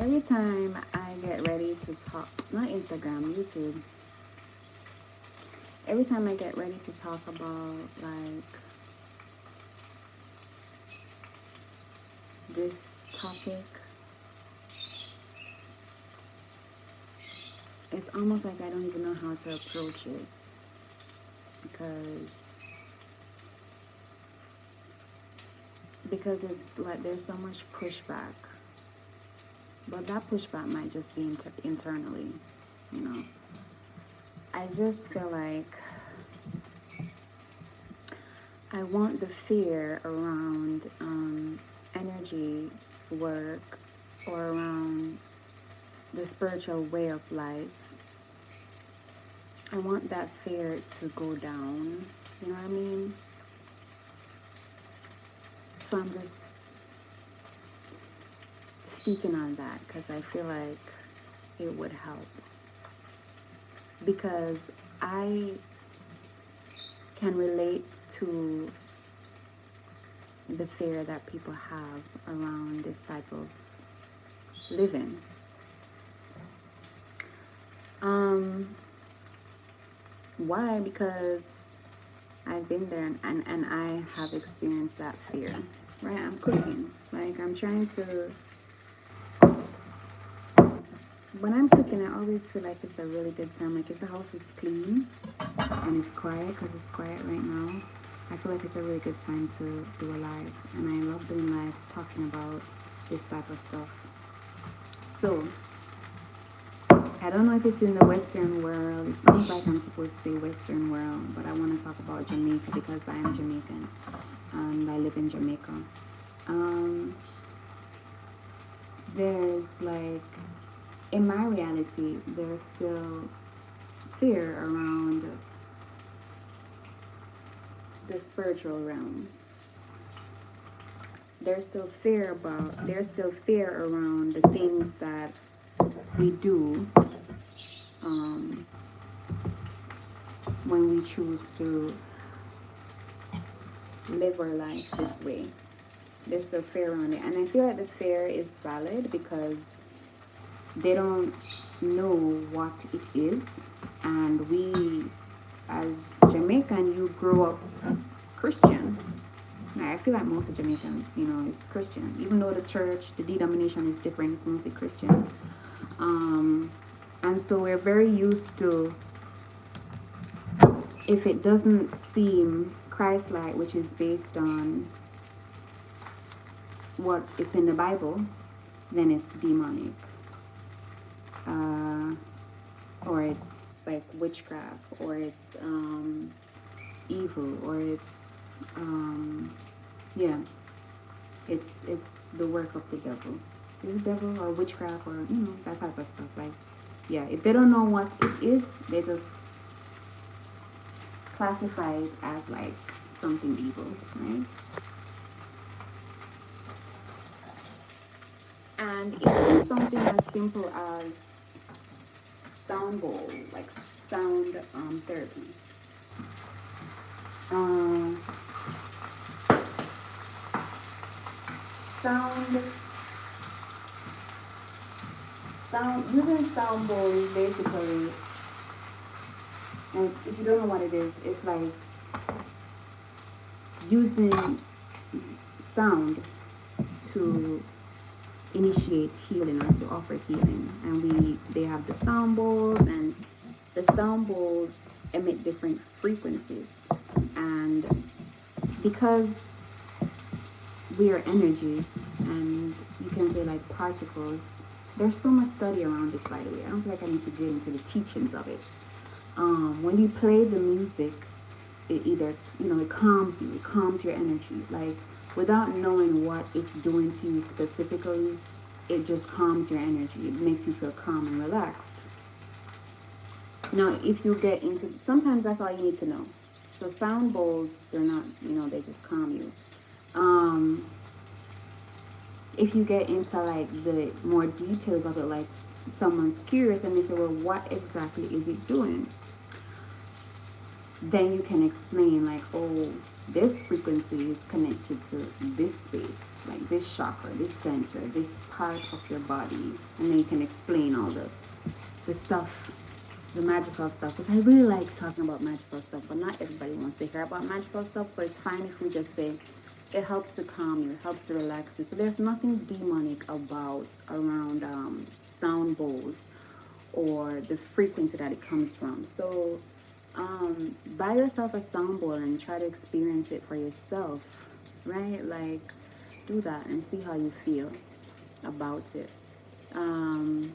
every time I get ready to talk, not Instagram, YouTube, every time I get ready to talk about like this topic, it's almost like I don't even know how to approach it because it's like there's so much pushback. But that pushback might just be internally, you know. I just feel like I want the fear around energy work or around the spiritual way of life. I want that fear to go down. You know what I mean? So I'm just speaking on that because I feel like it would help. Because I can relate to the fear that people have around this type of living. Why? Because I've been there and I have experienced that fear. Right? I'm cooking. Like I'm trying to when I'm cooking, I always feel like it's a really good time. Like if the house is clean and it's quiet, because it's quiet right now, I feel like it's a really good time to do a live. And I love doing lives talking about this type of stuff. So, I don't know if it's in the Western world. It seems like I'm supposed to say Western world, but I want to talk about Jamaica because I am Jamaican and I live in Jamaica. There's like, in my reality, there's still fear around the spiritual realm. There's still fear around the things that we do when we choose to live our life this way. There's still fear around it. And I feel like the fear is valid because they don't know what it is. And we, as Jamaican, you grow up Christian. I feel like most of Jamaicans, is Christian. Even though the church, the denomination is different, it's mostly Christian. And so we're very used to, if it doesn't seem Christ-like, which is based on what is in the Bible, then it's demonic. Or it's like witchcraft, or it's evil, or it's it's the work of the devil. Is it devil or witchcraft or that type of stuff? Like, yeah, if they don't know what it is, they just classify it as like something evil, right? And it is something as simple as sound bowl, like sound therapy. Sound using sound bowl is basically, and if you don't know what it is, it's like using sound to initiate healing or to offer healing. And they have the sound bowls, and the sound bowls emit different frequencies. And because we are energies, and you can say like particles, there's so much study around this, by the way. I don't feel like I need to get into the teachings of it. When you play the music, it either, it calms you, it calms your energy. Like, without knowing what it's doing to you specifically, it just calms your energy. It makes you feel calm and relaxed. Now, if you get into, sometimes that's all you need to know. So sound bowls, they're not, they just calm you. If you get into like the more details of it, like someone's curious and they say, well, what exactly is it doing? Then you can explain like, oh, this frequency is connected to this space. like this chakra, this center, this part of your body, and then you can explain all the stuff, the magical stuff. Because I really like talking about magical stuff, but not everybody wants to hear about magical stuff. So it's fine if we just say it helps to calm you, it helps to relax you. So there's nothing demonic about around sound bowls or the frequency that it comes from. So buy yourself a sound bowl and try to experience it for yourself, right? Like do that and see how you feel about it. Um,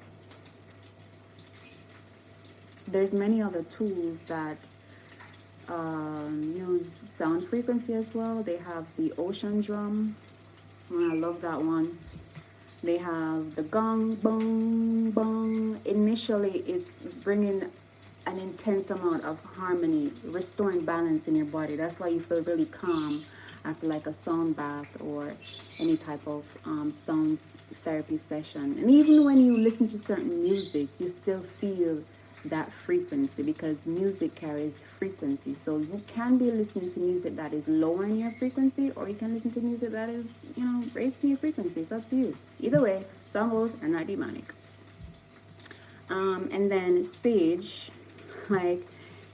there's many other tools that use sound frequency as well. They have the ocean drum. I love that one. They have the gong, bong, bong. Initially, it's bringing an intense amount of harmony, restoring balance in your body. That's why you feel really calm after like a sound bath or any type of sound therapy session. And even when you listen to certain music, you still feel that frequency because music carries frequency. So you can be listening to music that is lowering your frequency, or you can listen to music that is, raising your frequency. It's up to you. Either way, sound bowls are not demonic. And then sage, like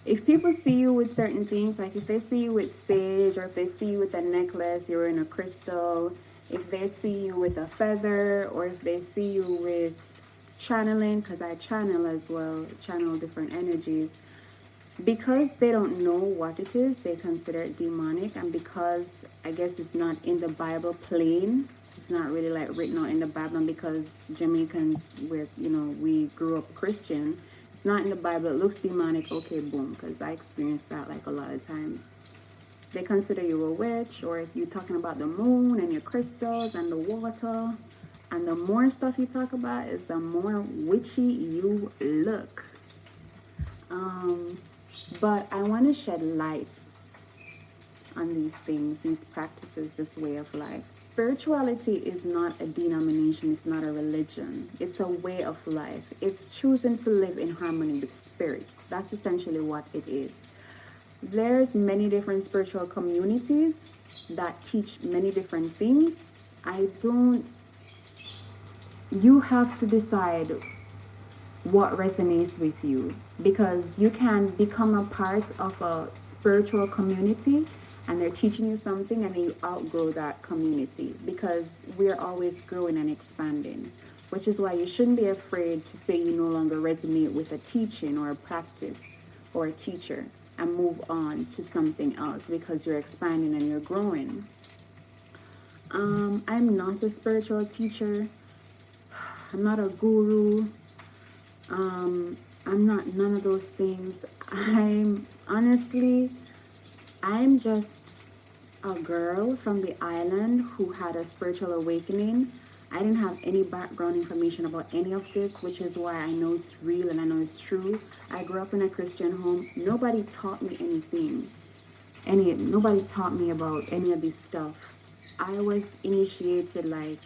if people see you with certain things, like if they see you with sage, or if they see you with a necklace, you're in a crystal, if they see you with a feather, or if they see you with channeling, because I channel as well, channel different energies, because they don't know what it is, they consider it demonic. And because I guess it's not in the Bible plain, it's not really like written out in the Bible. And because Jamaicans, we grew up Christian, it's not in the Bible, it looks demonic, okay, boom. Because I experienced that like a lot of times. They consider you a witch, or if you're talking about the moon and your crystals and the water, and the more stuff you talk about is the more witchy you look. But I want to shed light on these things, these practices, this way of life. Spirituality is not a denomination, it's not a religion. It's a way of life. It's choosing to live in harmony with spirit. That's essentially what it is. There's many different spiritual communities that teach many different things. You have to decide what resonates with you, because you can become a part of a spiritual community and they're teaching you something and you outgrow that community, because we're always growing and expanding, which is why you shouldn't be afraid to say you no longer resonate with a teaching or a practice or a teacher and move on to something else, because you're expanding and you're growing. I'm not a spiritual teacher. I'm not a guru. I'm not none of those things. I'm just a girl from the island who had a spiritual awakening. I didn't have any background information about any of this, which is why I know it's real and I know it's true. I grew up in a Christian home. Nobody taught me anything. Nobody taught me about any of this stuff. I was initiated like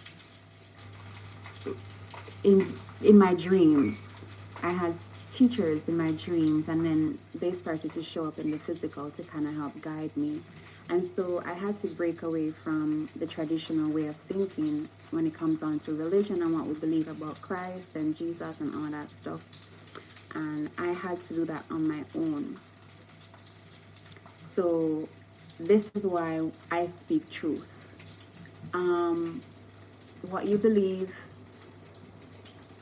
in my dreams. I had teachers in my dreams, and then they started to show up in the physical to kind of help guide me. And so I had to break away from the traditional way of thinking when it comes on to religion and what we believe about Christ and Jesus and all that stuff. And I had to do that on my own. So this is why I speak truth. What you believe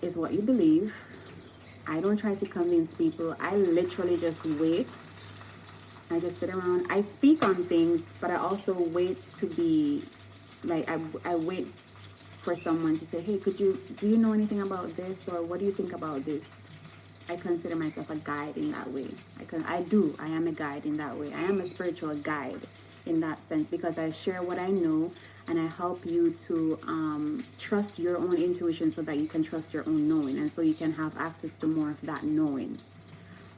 is what you believe. I don't try to convince people. I literally just wait. I just sit around. I speak on things, but I also wait to be like I wait for someone to say, "Hey, do you know anything about this, or what do you think about this?" I consider myself a guide in that way. I am a guide in that way. I am a spiritual guide in that sense, because I share what I know and I help you to trust your own intuition so that you can trust your own knowing, and so you can have access to more of that knowing,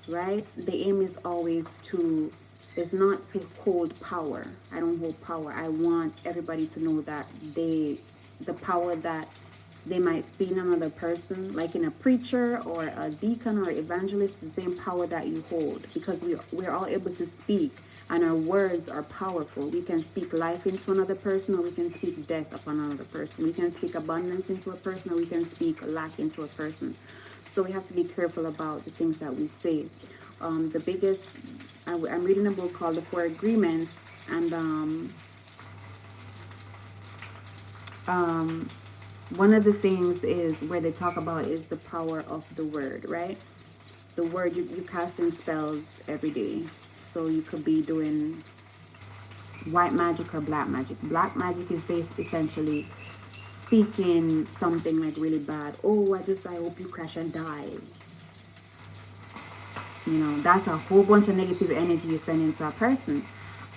right? The aim is always is not to hold power. I don't hold power. I want everybody to know that the power that they might see in another person, like in a preacher or a deacon or evangelist, the same power that you hold, because we're all able to speak, and our words are powerful. We can speak life into another person, or we can speak death upon another person. We can speak abundance into a person, or we can speak lack into a person. So we have to be careful about the things that we say. The biggest, I'm reading a book called The Four Agreements, and um, one of the things is where they talk about is the power of the word, right? The word, you casting spells every day. So you could be doing white magic or black magic. Black magic is based essentially speaking something like really bad. Oh, I hope you crash and die. You know, that's a whole bunch of negative energy you send into a person.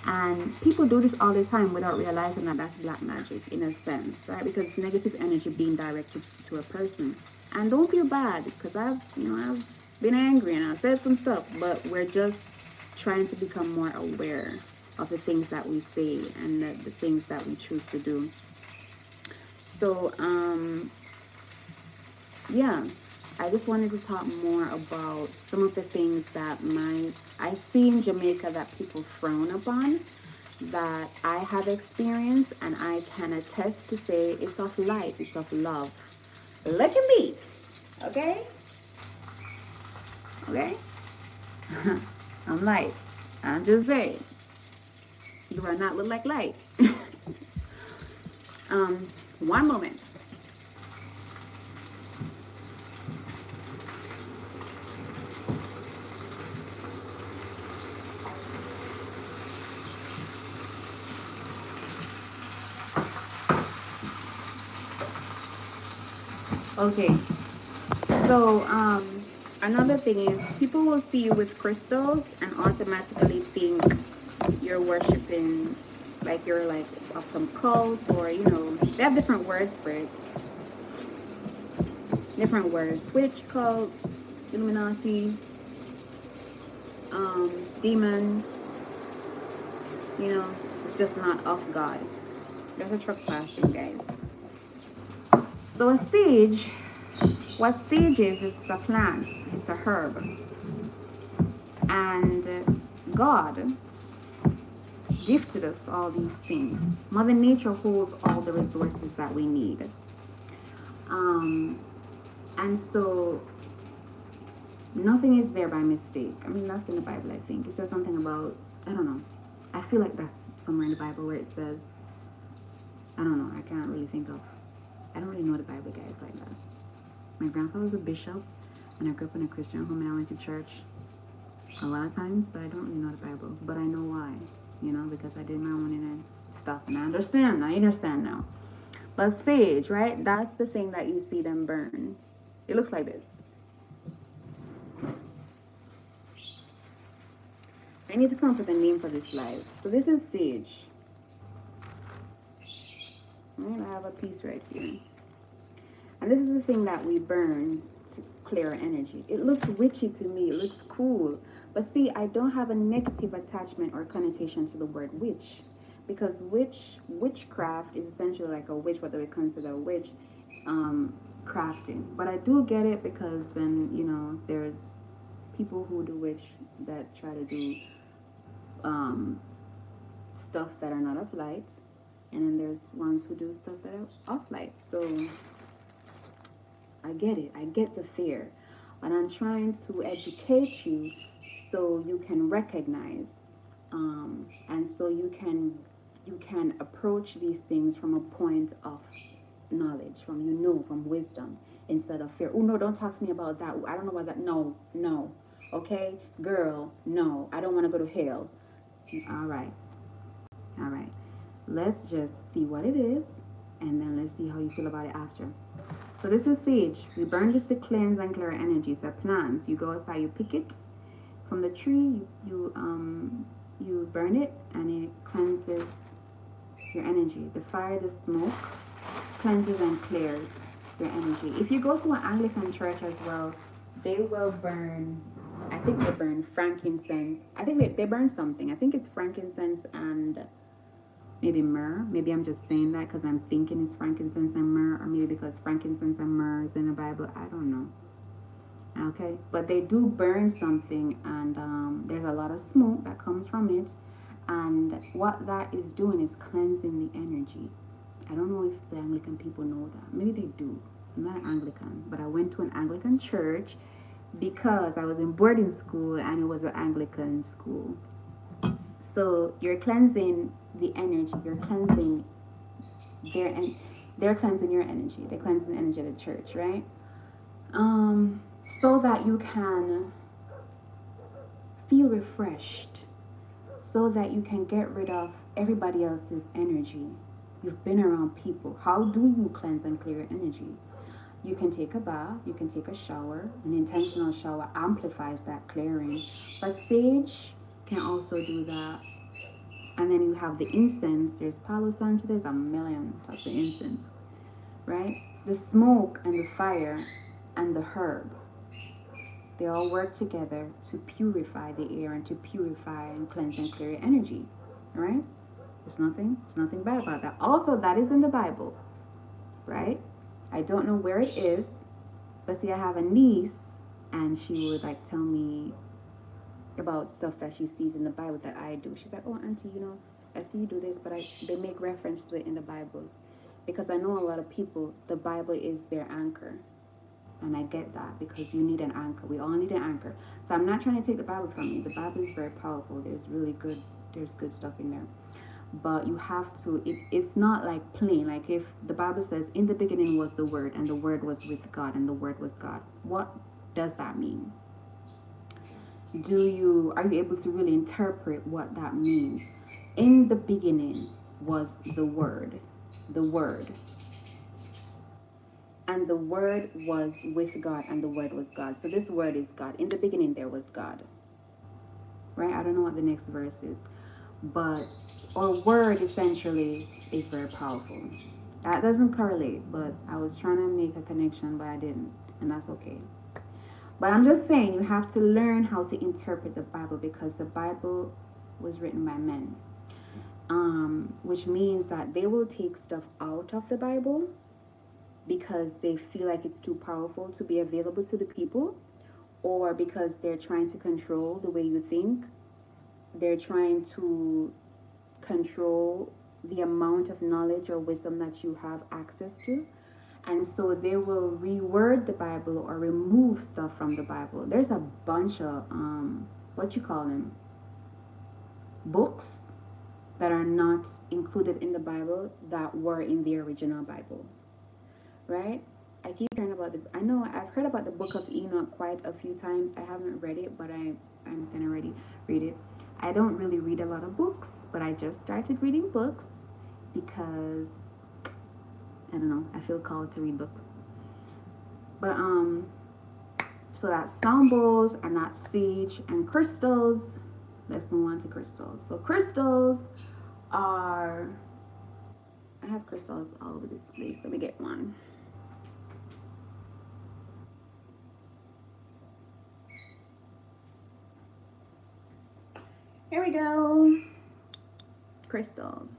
And people do this all the time without realizing that that's black magic in a sense, right? Because it's negative energy being directed to a person. And don't feel bad, because I've been angry and I've said some stuff, but we're just trying to become more aware of the things that we say and the things that we choose to do. So, yeah, I just wanted to talk more about some of the things that I see in Jamaica that people frown upon, that I have experienced, and I can attest to say it's of light, it's of love. Look at me, okay? Okay? I'm light. I'm just saying. Do I not look like light? One moment. Okay. So, another thing is people will see you with crystals and automatically think you're worshiping, like you're like of some cult, or they have different words for it. Different words: witch, cult, Illuminati, demon. It's just not of God. There's a truck passing, guys. So a sage, what sage is, it's a plant, it's a herb. And God gifted us all these things. Mother Nature holds all the resources that we need. And so nothing is there by mistake. I mean, that's in the Bible, I think. It says something about, I don't know. I feel like that's somewhere in the Bible where it says, I don't know, I can't really think of. I don't really know the Bible, guys, like that. My grandfather was a bishop, and I grew up in a Christian home, and I went to church a lot of times, but I don't really know the Bible. But I know why, because I did my own and stuff, and I understand now. But sage, right? That's the thing that you see them burn. It looks like this. I need to come up with a name for this live. So this is sage. And I have a piece right here. And this is the thing that we burn to clear energy. It looks witchy to me. It looks cool. But see, I don't have a negative attachment or connotation to the word witch. Because witchcraft is essentially like a witch, whether we consider a witch, crafting. But I do get it, because then, there's people who do witch that try to do stuff that are not of light. And then there's ones who do stuff that are off light. So I get it. I get the fear. But I'm trying to educate you so you can recognize, and so you can approach these things from a point of knowledge, from wisdom, instead of fear. Oh no, don't talk to me about that. I don't know about that. No. Okay, girl, no. I don't want to go to hell. All right. Let's just see what it is, and then let's see how you feel about it after. So this is sage. We burn this to cleanse and clear energy. It's a plant. You go outside, you pick it from the tree, you burn it, and it cleanses your energy. The fire, the smoke, cleanses and clears your energy. If you go to an Anglican church as well, they will burn, I think they burn frankincense. I think they burn something. I think it's frankincense and maybe myrrh. Maybe I'm just saying that because I'm thinking it's frankincense and myrrh, or maybe because frankincense and myrrh is in the Bible. I don't know. Okay, but they do burn something, and there's a lot of smoke that comes from it, and what that is doing is cleansing the energy. I don't know if the Anglican people know that. Maybe they do. I'm not an Anglican, but I went to an Anglican church because I was in boarding school and it was an Anglican school. So you're cleansing the energy. You're cleansing their en- they're cleansing your energy. They're cleansing the energy of the church, right? So that you can feel refreshed, so that you can get rid of everybody else's energy. You've been around people. How do you cleanse and clear your energy? You can take a bath, you can take a shower. An intentional shower amplifies that clearing. But sage can also do that. And then you have the incense. There's Palo Santo, there's a million types of incense, right? The smoke and the fire and the herb, they all work together to purify the air and to purify and cleanse and clear your energy, right? There's nothing bad about that. Also, that is in the Bible, right? I don't know where it is, but see, I have a niece, and she would like tell me about stuff that she sees in the Bible that I do. She's like, "Oh, auntie, I see you do this, but they make reference to it in the Bible." Because I know a lot of people, the Bible is their anchor. And I get that because you need an anchor. We all need an anchor. So I'm not trying to take the Bible from you. The Bible is very powerful. There's good stuff in there. But you have to, it's not like plain. Like if the Bible says, in the beginning was the Word, and the Word was with God, and the Word was God. What does that mean? Are you able to really interpret what that means? In the beginning was the Word. The Word. And the Word was with God, and the Word was God. So this Word is God. In the beginning, there was God. Right? I don't know what the next verse is. But, or Word essentially is very powerful. That doesn't correlate, but I was trying to make a connection, but I didn't. And that's okay. But I'm just saying, you have to learn how to interpret the Bible because the Bible was written by men. Which means that they will take stuff out of the Bible because they feel like it's too powerful to be available to the people, or because they're trying to control the way you think. They're trying to control the amount of knowledge or wisdom that you have access to. And so they will reword the Bible or remove stuff from the Bible. There's a bunch of, what you call them, books that are not included in the Bible that were in the original Bible, right? I keep hearing about I know I've heard about the Book of Enoch quite a few times. I haven't read it, but I'm gonna read it. I don't really read a lot of books, but I just started reading books because I don't know, I feel called to read books. But so that's sound bowls and that's sage and crystals. Let's move on to crystals. So crystals are, I have crystals all over this place. Let me get one. Here we go. Crystals.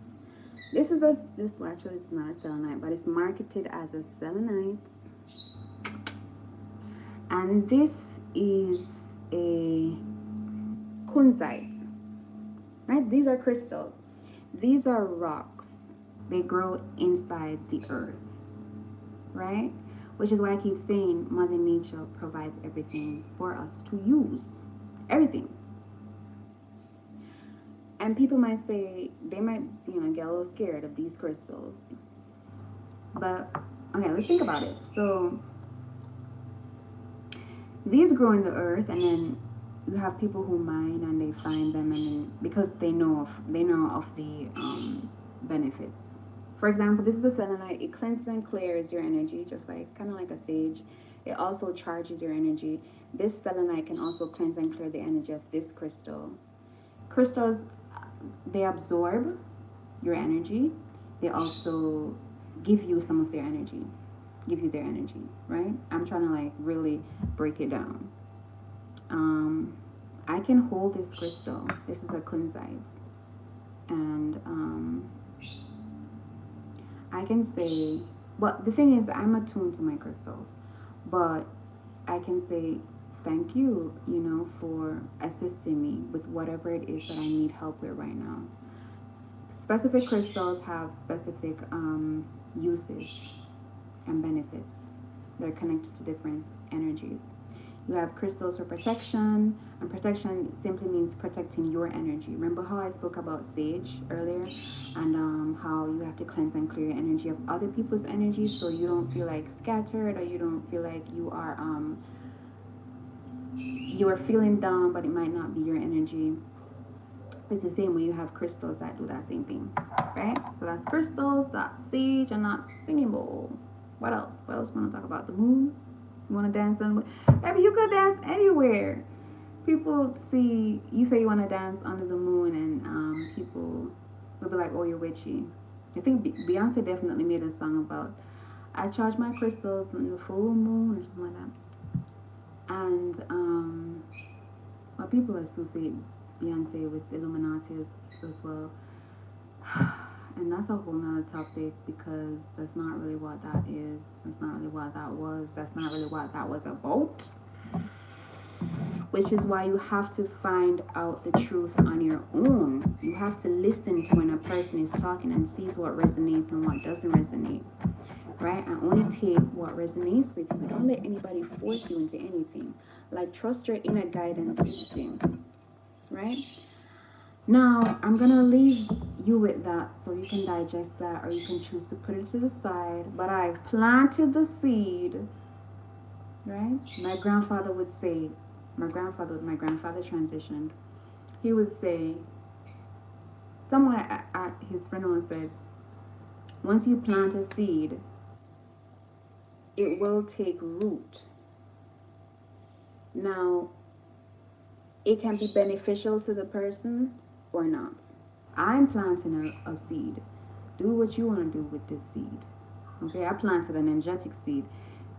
Well, actually it's not a selenite, but it's marketed as a selenite. And this is a kunzite. Right? These are crystals. These are rocks. They grow inside the earth. Right? Which is why I keep saying Mother Nature provides everything for us to use. Everything. And people might say, they might, get a little scared of these crystals. But, okay, let's think about it. So, these grow in the earth, and then you have people who mine and they find them, and then, because they know of the benefits. For example, this is a selenite. It cleanses and clears your energy, just like kind of like a sage. It also charges your energy. This selenite can also cleanse and clear the energy of this crystal. Crystals, they absorb your energy. They also give you some of their energy. Give you their energy, right? I'm trying to like really break it down. I can hold this crystal. This is a kunzite, and I can say, but the thing is, I'm attuned to my crystals, but I can say thank you, for assisting me with whatever it is that I need help with right now. Specific crystals have specific uses and benefits. They're connected to different energies. You have crystals for protection, and protection simply means protecting your energy. Remember how I spoke about sage earlier, and how you have to cleanse and clear your energy of other people's energy, so you don't feel like scattered, or you don't feel like you are feeling down, but it might not be your energy. It's the same way you have crystals that do that same thing, right? So that's crystals, that's sage, and that's singing bowl. What else? What else want to talk about? The moon? You want to dance on? Maybe you could dance anywhere. People see you say you want to dance under the moon, and people will be like, "Oh, you're witchy." I think Beyonce definitely made a song about I charge my crystals on the full moon or something like that. And well, people associate Beyonce with Illuminati as well. And that's a whole nother topic, because that's not really what that is. That's not really what that was. That's not really what that was about. Which is why you have to find out the truth on your own. You have to listen to when a person is talking and sees what resonates and what doesn't resonate. Right? And only take what resonates with you. Don't let anybody force you into anything. Like, trust your inner guidance system. Right? Now, I'm going to leave you with that so you can digest that, or you can choose to put it to the side. But I've planted the seed, right? My grandfather transitioned, he would say, someone at his funeral said, once you plant a seed, it will take root. Now, it can be beneficial to the person or not. I'm planting a seed. Do what you want to do with this seed. Okay, I planted an energetic seed.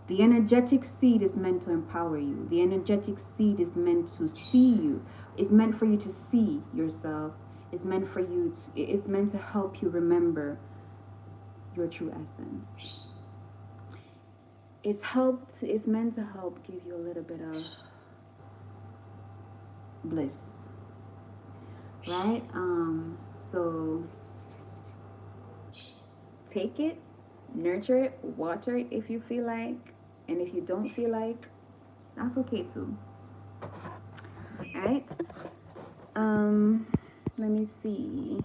The energetic seed is meant to empower you. The energetic seed is meant to see you. It's meant for you to see yourself. It's meant for you it's meant to help you remember your true essence. It's meant to help give you a little bit of bliss. Right? So take it, nurture it, water it if you feel like, and if you don't feel like, that's okay too. Alright? Let me see.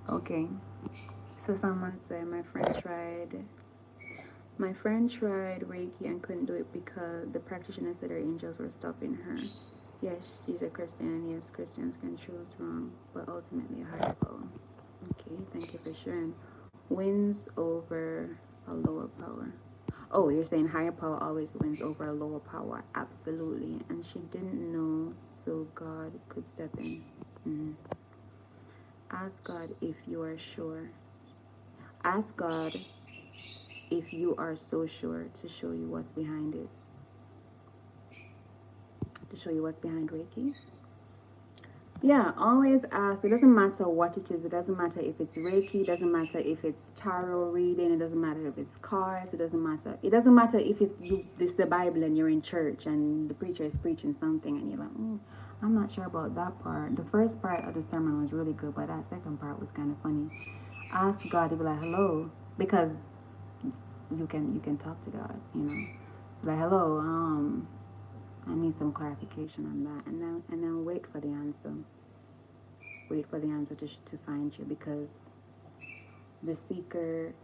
Okay. So someone said my friend tried Reiki and couldn't do it because the practitioner said her angels were stopping her. Yes, she's a Christian, and yes, Christians can choose wrong, but ultimately a higher power. Okay, thank you for sharing. Wins over a lower power. Oh, you're saying higher power always wins over a lower power. Absolutely. And she didn't know, so God could step in. Mm-hmm. Ask God if you are sure. Ask God if you are so sure to show you what's behind it. To show you what's behind Reiki. Yeah, always ask. It doesn't matter what it is. It doesn't matter if it's Reiki. It doesn't matter if it's tarot reading. It doesn't matter if it's cards. It doesn't matter. It doesn't matter if it's the Bible and you're in church and the preacher is preaching something and you're like, I'm not sure about that part. The first part of the sermon was really good, but that second part was kind of funny. Ask God to be like, hello, because you can talk to God, like, hello, I need some clarification on that, and then wait for the answer. Wait for the answer to find you, because the seeker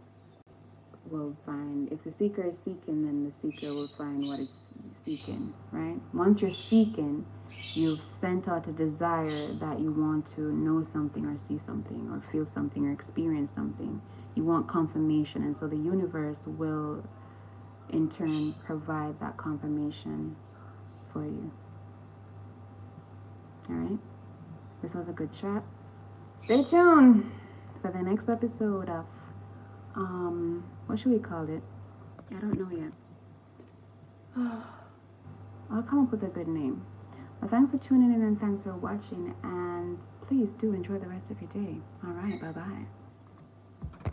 will find. If the seeker is seeking, then the seeker will find what it's seeking, right? Once you're seeking, you've sent out a desire that you want to know something or see something or feel something or experience something. You want confirmation, and so the universe will in turn provide that confirmation for you. All right, this was a good chat. Stay tuned for the next episode of what should we call it? I don't know yet. I'll come up with a good name. Well, thanks for tuning in and thanks for watching. And please do enjoy the rest of your day. All right. Bye bye.